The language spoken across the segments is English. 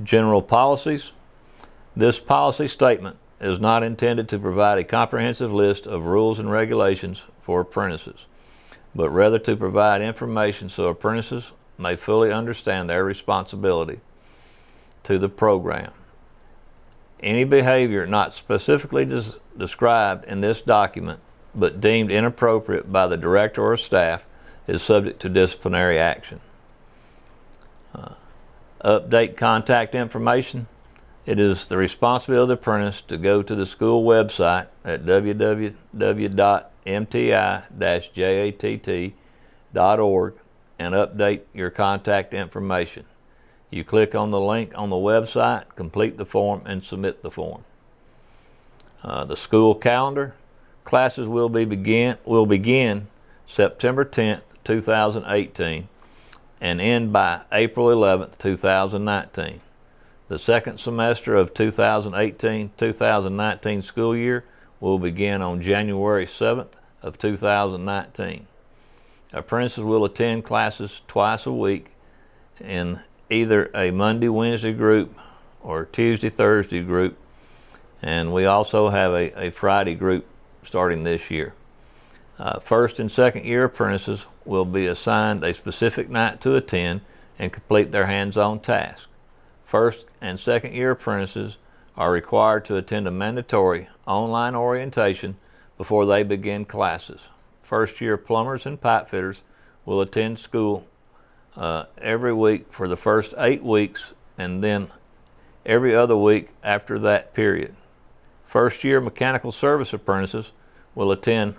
General policies. This policy statement is not intended to provide a comprehensive list of rules and regulations for apprentices, but rather to provide information so apprentices may fully understand their responsibility to the program. Any behavior not specifically described in this document but deemed inappropriate by the director or staff is subject to disciplinary action. Update contact information. It is the responsibility of the apprentice to go to the school website at www.mti-jatt.org and update your contact information. You click on the link on the website, complete the form, and submit the form. The school calendar. Classes will begin September 10th, 2018 and end by April 11th, 2019. The second semester of 2018-2019 school year will begin on January 7th of 2019. Apprentices will attend classes twice a week in either a Monday, Wednesday group or Tuesday, Thursday group, and we also have a Friday group starting this year. First and second year apprentices will be assigned a specific night to attend and complete their hands-on task. First and second year apprentices are required to attend a mandatory online orientation before they begin classes. First year plumbers and pipe fitters will attend school every week for the first 8 weeks and then every other week after that period. First year mechanical service apprentices will attend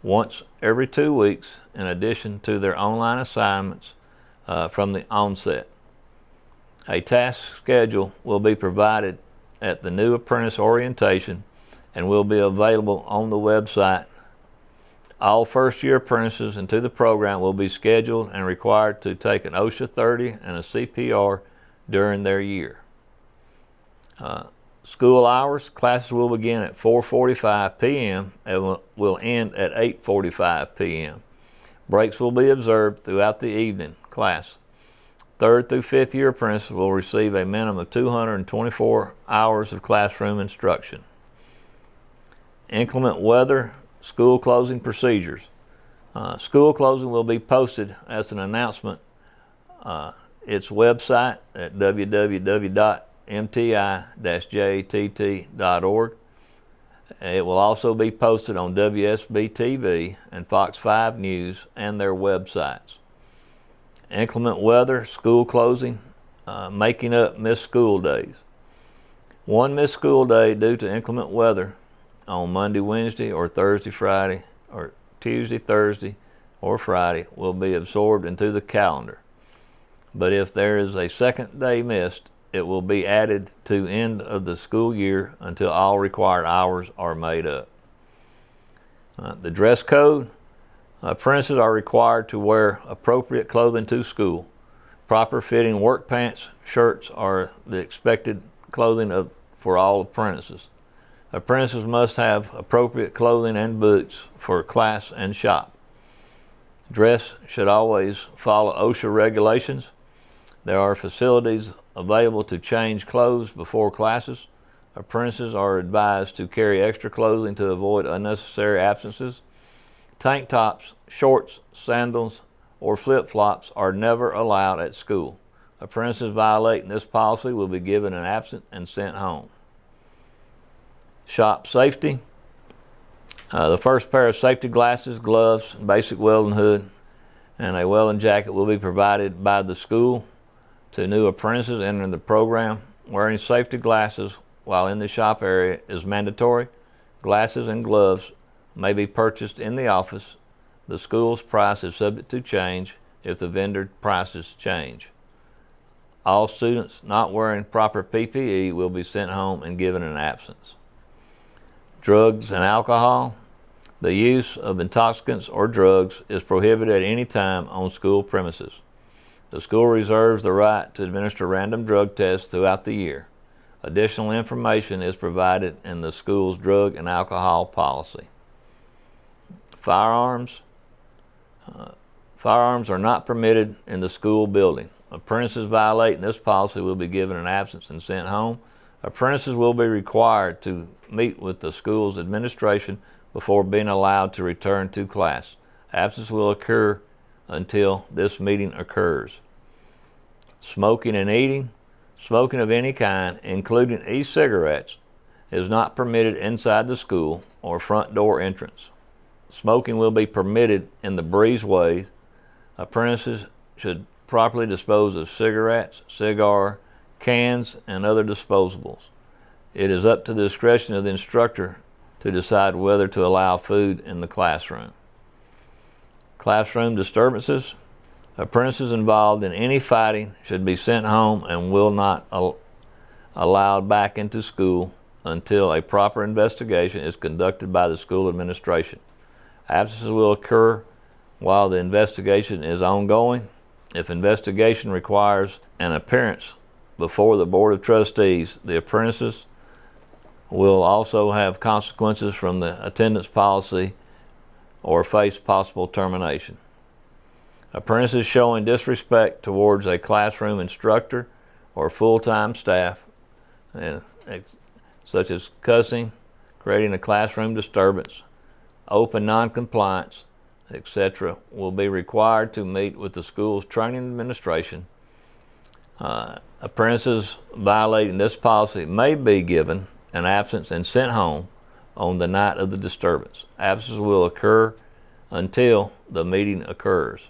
once every 2 weeks in addition to their online assignments from the onset. A task schedule will be provided at the new apprentice orientation and will be available on the website. All first year apprentices into the program will be scheduled and required to take an OSHA 30 and a CPR during their year. School hours. Classes will begin at 4:45 p.m. and will end at 8:45 p.m. Breaks will be observed throughout the evening class. Third through fifth year apprentices will receive a minimum of 224 hours of classroom instruction. Inclement weather. School closing procedures. School closing will be posted as an announcement its website at www.mti-jatt.org. It will also be posted on WSB-TV and Fox 5 News and their websites. Inclement weather, school closing, making up missed school days. One missed school day due to inclement weather on Monday, Wednesday, or Thursday, Friday, or Tuesday, Thursday, or Friday will be absorbed into the calendar. But if there is a second day missed, it will be added to end of the school year until all required hours are made up. The dress code. Apprentices are required to wear appropriate clothing to school. Proper fitting work pants, shirts are the expected clothing for all apprentices. Apprentices must have appropriate clothing and boots for class and shop. Dress should always follow OSHA regulations. There are facilities available to change clothes before classes. Apprentices are advised to carry extra clothing to avoid unnecessary absences. Tank tops, shorts, sandals, or flip-flops are never allowed at school. Apprentices violating this policy will be given an absence and sent home. Shop safety. The first pair of safety glasses, gloves, basic welding hood, and a welding jacket will be provided by the school to new apprentices entering the program. Wearing safety glasses while in the shop area is mandatory. Glasses and gloves may be purchased in the office. The school's price is subject to change if the vendor prices change. All students not wearing proper PPE will be sent home and given an absence. Drugs and alcohol. The use of intoxicants or drugs is prohibited at any time on school premises. The school reserves the right to administer random drug tests throughout the year. Additional information is provided in the school's drug and alcohol policy. Firearms. Firearms are not permitted in the school building. Apprentices violating this policy will be given an absence and sent home. Apprentices will be required to meet with the school's administration before being allowed to return to class. Absence will occur until this meeting occurs. Smoking and eating. Smoking of any kind, including e-cigarettes, is not permitted inside the school or front door entrance. Smoking will be permitted in the breezeways. Apprentices should properly dispose of cigarettes, cigar, cans, and other disposables. It is up to the discretion of the instructor to decide whether to allow food in the classroom. Classroom disturbances. Apprentices involved in any fighting should be sent home and will not allowed back into school until a proper investigation is conducted by the school administration. Absences will occur while the investigation is ongoing. If investigation requires an appearance before the Board of Trustees, the apprentices will also have consequences from the attendance policy or face possible termination. Apprentices showing disrespect towards a classroom instructor or full-time staff, such as cussing, creating a classroom disturbance, open non-compliance, etc., will be required to meet with the school's training administration. Apprentices violating this policy may be given an absence and sent home on the night of the disturbance. Absences will occur until the meeting occurs.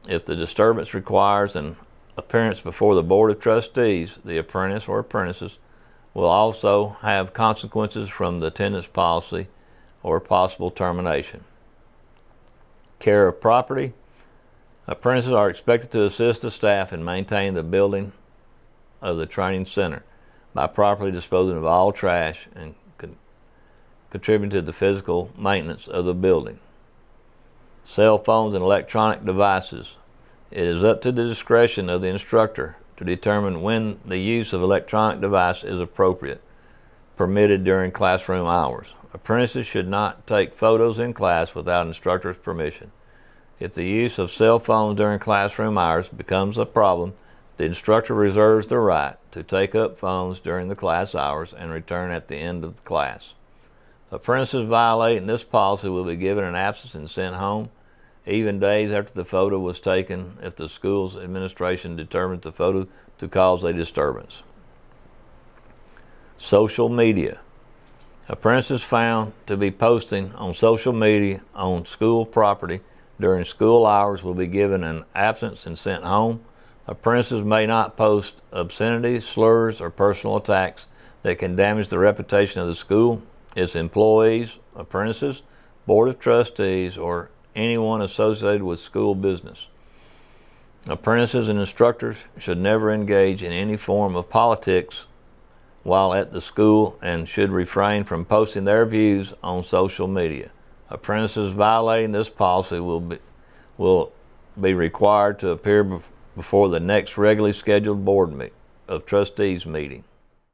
If the disturbance requires an appearance before the Board of Trustees, the apprentice or apprentices will also have consequences from the attendance policy or possible termination. Care of property. Apprentices are expected to assist the staff in maintaining the building of the training center by properly disposing of all trash and contributing to the physical maintenance of the building. Cell phones and electronic devices. It is up to the discretion of the instructor to determine when the use of electronic device is appropriate, permitted during classroom hours. Apprentices should not take photos in class without instructor's permission. If the use of cell phones during classroom hours becomes a problem, the instructor reserves the right to take up phones during the class hours and return at the end of the class. Apprentices violating this policy will be given an absence and sent home, even days after the photo was taken if the school's administration determines the photo to cause a disturbance. Social media. Apprentices found to be posting on social media on school property during school hours will be given an absence and sent home. Apprentices may not post obscenities, slurs, or personal attacks that can damage the reputation of the school, its employees, apprentices, Board of Trustees, or anyone associated with school business. Apprentices and instructors should never engage in any form of politics while at the school and should refrain from posting their views on social media. Apprentices violating this policy will be required to appear before the next regularly scheduled Board of Trustees meeting.